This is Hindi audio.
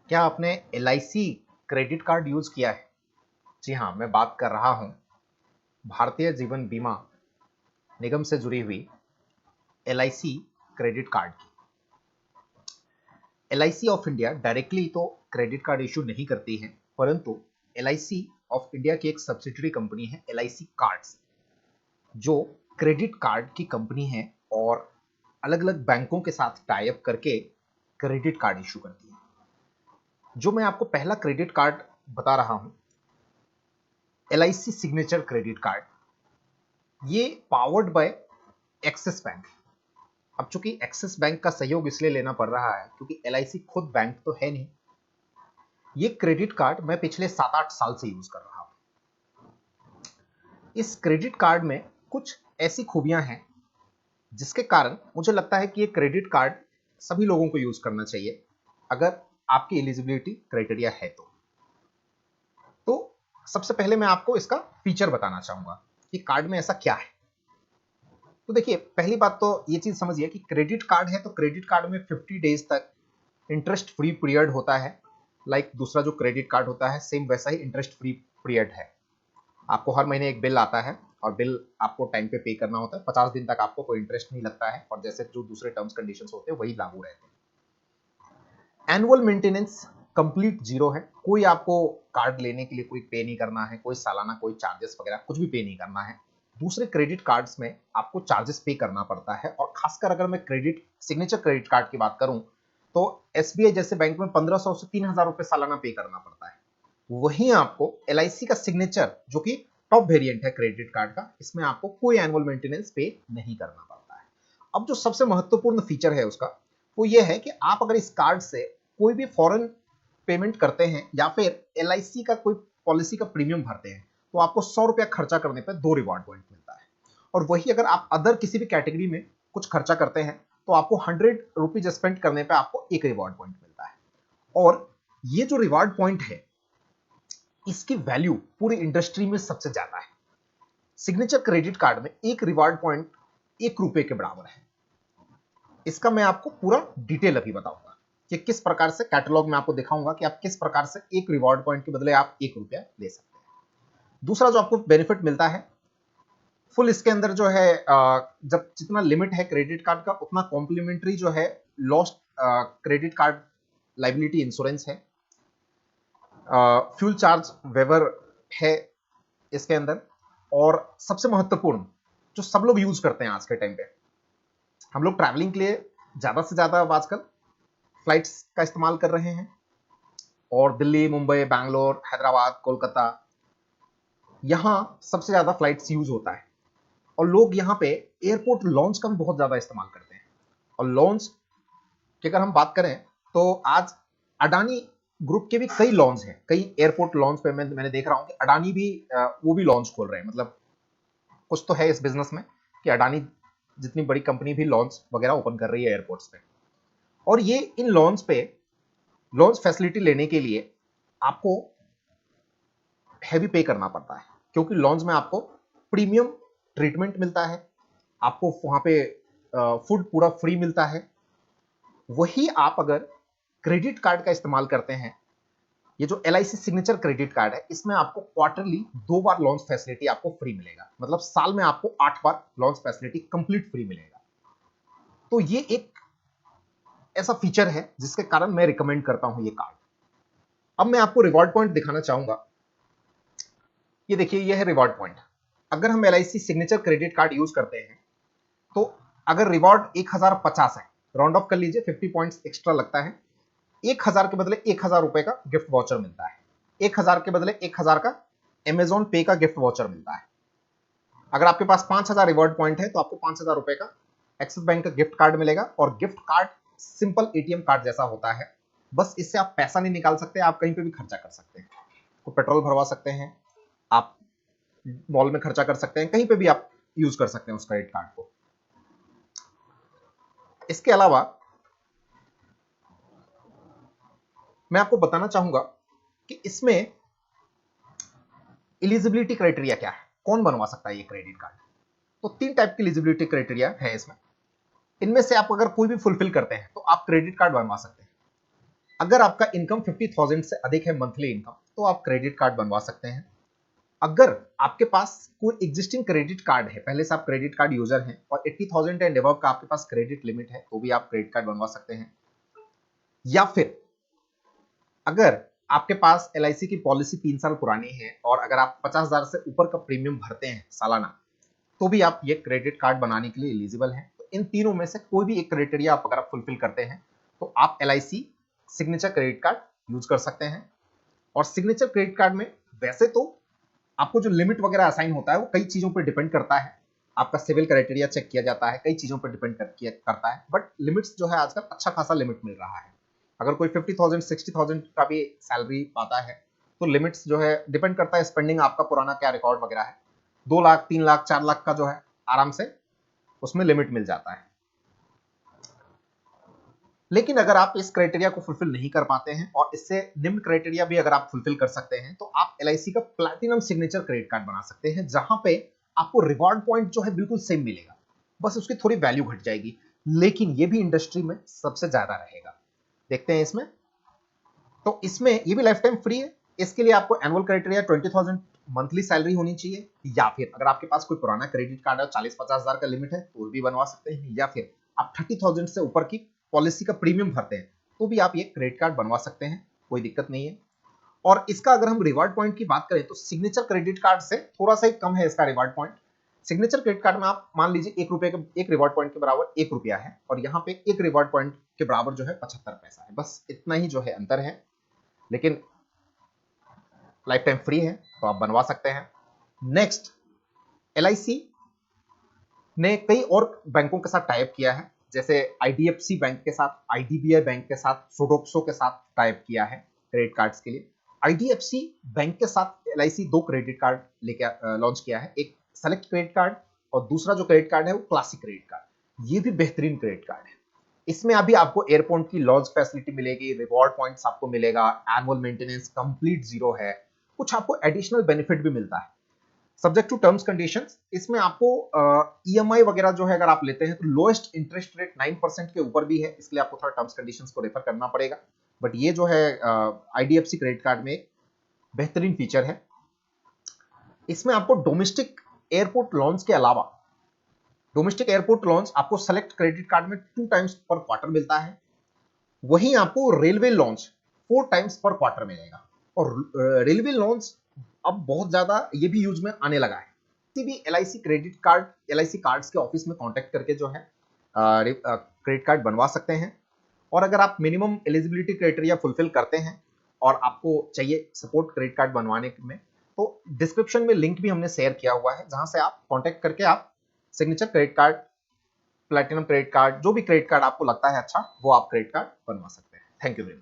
क्या आपने LIC क्रेडिट कार्ड यूज किया है? जी हाँ, मैं बात कर रहा हूं भारतीय जीवन बीमा निगम से जुड़ी हुई LIC क्रेडिट कार्ड की। LIC ऑफ इंडिया डायरेक्टली तो क्रेडिट कार्ड इशू नहीं करती है, परंतु LIC ऑफ इंडिया की एक सब्सिडरी कंपनी है LIC कार्ड्स, जो क्रेडिट कार्ड की कंपनी है और अलग अलग बैंकों के साथ टाई अप करके क्रेडिट कार्ड इशू करती है। जो मैं आपको पहला क्रेडिट कार्ड बता रहा हूं, LIC सिग्नेचर क्रेडिट कार्ड, ये पावर्ड बाय एक्सिस बैंक। अब चूंकि एक्सिस बैंक का सहयोग इसलिए लेना पड़ रहा है क्योंकि LIC खुद बैंक तो है नहीं। ये क्रेडिट कार्ड मैं पिछले 7-8 साल से यूज कर रहा हूं। इस क्रेडिट कार्ड में कुछ ऐसी खूबियां हैं जिसके कारण मुझे लगता है कि ये क्रेडिट कार्ड सभी लोगों को यूज करना चाहिए अगर आपकी एलिजिबिलिटी क्राइटेरिया है तो सबसे पहले मैं आपको इसका फीचर बताना चाहूंगा कि कार्ड में ऐसा क्या है। तो देखिए, पहली बात तो ये चीज समझिए कि क्रेडिट कार्ड है तो क्रेडिट कार्ड में 50 डेज तक इंटरेस्ट फ्री पीरियड होता है। लाइक दूसरा जो क्रेडिट कार्ड होता है सेम वैसा ही इंटरेस्ट फ्री पीरियड है। आपको हर महीने एक बिल आता है और बिल आपको टाइम पे करना होता है। 50 दिन तक आपको कोई इंटरेस्ट नहीं लगता है और जैसे जो दूसरे टर्म्स कंडीशंस होते हैं वही लागू रहते हैं। एनुअल मेंटेनेंस कंप्लीट जीरो है। कोई आपको कार्ड लेने के लिए कोई पे नहीं करना है, कोई सालाना कोई चार्जेस वगैरह कुछ भी पे नहीं करना है। दूसरे क्रेडिट कार्ड्स में आपको चार्जेस पे करना पड़ता है और खासकर अगर मैं क्रेडिट सिग्नेचर क्रेडिट कार्ड की बात करूं तो SBI जैसे बैंक में 1500 से 3000 रुपए सालाना पे करना पड़ता है। वहीं आपको LIC का सिग्नेचर जो कि टॉप वेरिएंट है क्रेडिट कार्ड का, इसमें आपको कोई एनुअल मेंटेनेंस पे नहीं करना पड़ता है। अब जो सबसे महत्वपूर्ण फीचर है उसका वो ये है कि आप अगर इस कार्ड से कोई भी फॉरेन पेमेंट करते हैं या फिर LIC का कोई पॉलिसी का प्रीमियम भरते हैं तो आपको 100 रुपया खर्चा करने पर 2 रिवॉर्ड पॉइंट मिलता है। और वही अगर आप अदर किसी भी कैटेगरी में कुछ खर्चा करते हैं तो आपको 100 रुपीज स्पेंड करने पर आपको 1 रिवॉर्ड पॉइंट मिलता है। और ये जो रिवॉर्ड पॉइंट है इसकी वैल्यू पूरी इंडस्ट्री में सबसे ज्यादा है। सिग्नेचर क्रेडिट कार्ड में एक रिवॉर्ड पॉइंट 1 रुपए के बराबर है। इसका मैं आपको पूरा डिटेल अभी बताऊंगा कि किस प्रकार से कैटलॉग में आपको दिखाऊंगा कि आप किस प्रकार से एक रिवॉर्ड पॉइंट के बदले आप 1 रुपया ले सकते हैं। दूसरा जो आपको बेनिफिट मिलता है फुल, इसके अंदर जो है जब जितना लिमिट है क्रेडिट कार्ड का उतना कॉम्प्लीमेंट्री जो है lost credit card liability insurance है। फ्यूल चार्ज वेवर है इसके अंदर। और सबसे महत्वपूर्ण जो सब लोग यूज करते हैं आज के टाइम पे, हम लोग ट्रैवलिंग के लिए ज्यादा से ज्यादा आजकल फ्लाइट्स का इस्तेमाल कर रहे हैं और दिल्ली, मुंबई, बैंगलोर, हैदराबाद, कोलकाता, यहां सबसे ज्यादा फ्लाइट्स यूज होता है। और लोग यहाँ पे एयरपोर्ट लॉन्च का भी बहुत ज्यादा इस्तेमाल करते हैं। और लॉन्च की अगर हम बात करें तो आज अडानी ग्रुप के भी कई लॉन्च हैं, कई एयरपोर्ट लॉन्च पे मैंने देख रहा हूं कि अडानी भी वो भी लॉन्च खोल रहे हैं। मतलब कुछ तो है इस बिजनेस में कि अडानी जितनी बड़ी कंपनी भी लॉन्च वगैरह ओपन कर रही है एयरपोर्ट्स पे। और ये इन लॉन्च पे लॉन्च फैसिलिटी लेने के लिए आपको हैवी पे करना पड़ता है क्योंकि लॉन्च में आपको प्रीमियम ट्रीटमेंट मिलता है, आपको वहां पे फूड पूरा फ्री मिलता है। वही आप अगर क्रेडिट कार्ड का इस्तेमाल करते हैं, ये जो LIC सिग्नेचर क्रेडिट कार्ड है इसमें आपको क्वार्टरली 2 बार लॉन्च फैसिलिटी आपको फ्री मिलेगा। मतलब साल में आपको 8 बार लॉन्च फैसिलिटी कंप्लीट फ्री मिलेगा। तो ये एक ऐसा फीचर है जिसके कारण मैं रिकमेंड करता हूं ये कार्ड। अब मैं आपको रिवॉर्ड पॉइंट दिखाना चाहूंगा। ये देखिए, ये है रिवॉर्ड पॉइंट। अगर हम LIC signature credit card use करते हैं तो अगर रिवॉर्ड 1050 है, राउंड ऑफ कर लीजिए, 50 पॉइंट्स एक्स्ट्रा लगता है। 1000 के बदले 1000 रुपए का गिफ्ट वाउचर मिलता है। 1000 के बदले 1000 का अमेजॉन पे का गिफ्ट वाउचर मिलता है। अगर आपके पास 5000 रिवॉर्ड पॉइंट है तो आपको 5000 रुपए का एक्सिस बैंक का गिफ्ट कार्ड मिलेगा। और gift card simple ATM card जैसा होता है, बस इससे आप पैसा नहीं निकाल सकते, आप कहीं पे भी खर्चा कर सकते हैं। तो पेट्रोल भरवा सकते हैं, आप मॉल में खर्चा कर सकते हैं, कहीं पे भी आप यूज कर सकते हैं उस क्रेडिट कार्ड को। इसके अलावा मैं आपको बताना चाहूंगा कि इसमें एलिजिबिलिटी क्राइटेरिया क्या है, कौन बनवा सकता है ये क्रेडिट कार्ड। तो 3 टाइप की एलिजिबिलिटी क्राइटेरिया है इसमें। इनमें से आप अगर कोई भी फुलफिल करते हैं तो आप क्रेडिट कार्ड बनवा सकते हैं। अगर आपका इनकम 50,000 से अधिक है मंथली इनकम, तो आप क्रेडिट कार्ड बनवा सकते हैं। अगर आपके पास कोई एग्जिस्टिंग क्रेडिट कार्ड है, पहले से आप क्रेडिट कार्ड यूजर हैं और 80,000 एंड अबव का आपके पास क्रेडिट लिमिट है, तो भी आप क्रेडिट कार्ड बनवा सकते हैं। या फिर अगर आपके पास LIC की पॉलिसी 3 साल पुरानी है और अगर आप 50,000 से ऊपर का प्रीमियम भरते हैं सालाना, तो भी आप ये क्रेडिट कार्ड बनाने के लिए एलिजिबल हैं। तो इन तीनों में से कोई भी एक क्राइटेरिया आप अगर आप फुलफिल करते हैं, तो आप LIC signature credit card use कर सकते हैं। और सिग्नेचर क्रेडिट कार्ड में वैसे तो आपको जो लिमिट वगैरह असाइन होता है वो कई चीजों पर डिपेंड करता है, आपका सिविल क्राइटेरिया चेक किया जाता है, कई चीजों पर डिपेंड करता है, बट लिमिट्स जो है आजकल अच्छा खासा लिमिट मिल रहा है। अगर कोई 50,000 60,000 का भी सैलरी पाता है, तो लिमिट्स जो है डिपेंड करता है स्पेंडिंग आपका पुराना क्या रिकॉर्ड वगैरह है, 2 लाख 3 लाख 4 लाख का जो है आराम से उसमें लिमिट मिल जाता है। लेकिन अगर आप इस क्राइटेरिया को फुलफिल नहीं कर पाते हैं और इससे निम्न क्राइटेरिया भी अगर आप फुलफिल कर सकते हैं, तो आप LIC का प्लैटिनम सिग्नेचर क्रेडिट कार्ड बना सकते हैं, जहां पे आपको रिवॉर्ड पॉइंट जो है बिल्कुल सेम मिलेगा, बस उसकी थोड़ी वैल्यू घट जाएगी, लेकिन ये भी इंडस्ट्री में सबसे ज्यादा रहेगा। देखते हैं इसमें, तो इसमें ये भी लाइफ टाइम फ्री है। इसके लिए आपको एनुअल क्राइटेरिया 20,000 मंथली सैलरी होनी चाहिए, या फिर अगर आपके पास कोई पुराना क्रेडिट कार्ड है 40-50,000 का लिमिट है तो भी बनवा सकते हैं, या फिर आप 30,000 से ऊपर की पॉलिसी का प्रीमियम भरते हैं तो भी आप ये क्रेडिट कार्ड बनवा सकते हैं, कोई दिक्कत नहीं है। और इसका अगर हम रिवार्ड पॉइंट की बात करें तो सिग्नेचर क्रेडिट कार्ड से थोड़ा सा ही कम है इसका reward point. Signature credit card में आप मान लीजिए ₹1 के एक रिवार्ड पॉइंट के बराबर ₹1 है, और यहाँ पे एक रिवार्ड पॉइंट के बराबर जो है 75 पैसा है, बस इतना ही जो है अंतर है। लेकिन लाइफ टाइम फ्री है तो आप बनवा सकते हैं। नेक्स्ट, LIC ने कई और बैंकों के साथ टाइप किया है, जैसे IDFC बैंक के साथ, IDBI बैंक के साथ, सोडोक्सो के साथ टाइप किया है क्रेडिट कार्ड्स के लिए। IDFC बैंक के साथ LIC 2 क्रेडिट कार्ड लेकर लॉन्च किया है, एक सेलेक्ट क्रेडिट कार्ड और दूसरा जो क्रेडिट कार्ड है वो क्लासिक क्रेडिट कार्ड। ये भी बेहतरीन क्रेडिट कार्ड है। इसमें अभी आपको एयरपोर्ट की लॉन्च फैसिलिटी मिलेगी, रिवॉर्ड पॉइंट्स आपको मिलेगा, एनुअल मेंटेनेंस कंप्लीट जीरो है, कुछ आपको एडिशनल बेनिफिट भी मिलता है सब्जेक्ट टू टर्म्स कंडीशंस। इसमें आपको EMI वगैरह जो है अगर आप लेते हैं तो लोएस्ट इंटरेस्ट रेट 9% के ऊपर भी है, इसलिए आपको थोड़ा टर्म्स कंडीशंस को रेफर करना पड़ेगा। बट ये जो है IDFC क्रेडिट कार्ड में एक बेहतरीन फीचर है। इसमें आपको डोमेस्टिक एयरपोर्ट लॉन्च के अलावा, डोमेस्टिक एयरपोर्ट लॉन्च आपको सेलेक्ट क्रेडिट कार्ड में 2 टाइम्स पर क्वार्टर मिलता है, वहीं आपको रेलवे लॉन्च 4 टाइम्स पर क्वार्टर मिलेगा। और रेलवे लॉन्च अब बहुत ज्यादा ये भी यूज में आने लगा है। किसी भी LIC credit card, LIC cards के ऑफिस में कांटेक्ट करके जो है क्रेडिट कार्ड बनवा सकते हैं। और अगर आप मिनिमम एलिजिबिलिटी क्राइटेरिया फुलफिल करते हैं और आपको चाहिए सपोर्ट क्रेडिट कार्ड बनवाने में, तो डिस्क्रिप्शन में लिंक भी हमने शेयर किया हुआ है, जहां से आप कांटेक्ट करके आप signature credit card, platinum credit card, जो भी क्रेडिट कार्ड आपको लगता है अच्छा, वो आप क्रेडिट कार्ड बनवा सकते हैं। Thank you very much.